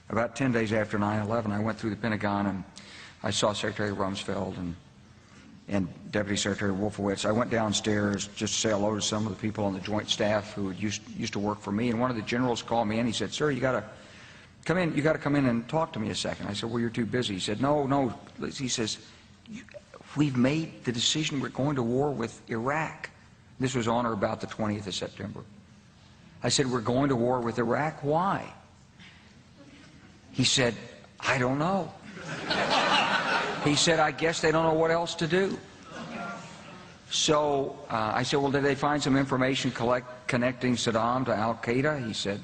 About 10 days after 9/11, I went through the Pentagon and I saw Secretary Rumsfeld and Deputy Secretary Wolfowitz. I went downstairs just to say hello to some of the people on the Joint Staff who used to work for me, and one of the generals called me in. He said, "Sir, you got to come in. You got to come in and talk to me a second." I said, "Well, you're too busy." He said, "No." He says, "We've made the decision. We're going to war with Iraq." This was on or about the 20th of September. I said, "We're going to war with Iraq. Why?" He said, "I don't know." He said, "I guess they don't know what else to do." So I said, "Well, did they find some information connecting Saddam to Al-Qaeda?" He said,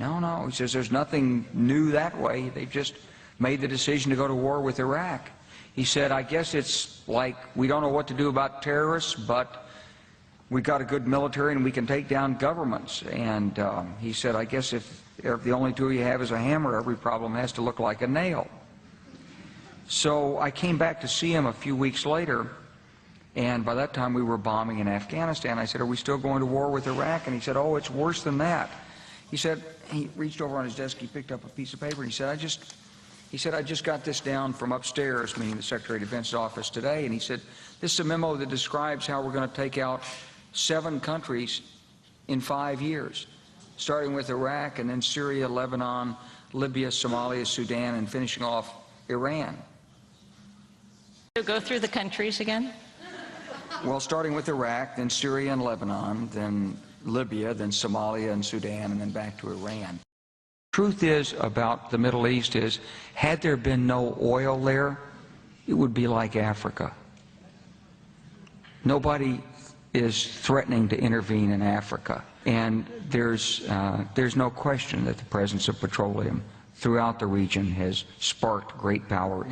No. He says, "There's nothing new that way. They've just made the decision to go to war with Iraq." He said, "I guess it's like we don't know what to do about terrorists, but we've got a good military and we can take down governments." And he said, "I guess if the only tool you have is a hammer, every problem has to look like a nail." So I came back to see him a few weeks later, and by that time we were bombing in Afghanistan. I said, "Are we still going to war with Iraq?" And he said, "Oh, it's worse than that." He said, he reached over on his desk, he picked up a piece of paper, and he said, I just got this down from upstairs," meaning the Secretary of Defense's office, today, and he said, "This is a memo that describes how we're going to take out 7 countries in 5 years, starting with Iraq and then Syria, Lebanon, Libya, Somalia, Sudan, and finishing off Iran." So go through the countries again? Well, starting with Iraq, then Syria and Lebanon, then Libya, then Somalia and Sudan, and then back to Iran. Truth is about the Middle East is, had there been no oil there, it would be like Africa. Nobody is threatening to intervene in Africa, and there's no question that the presence of petroleum throughout the region has sparked great power.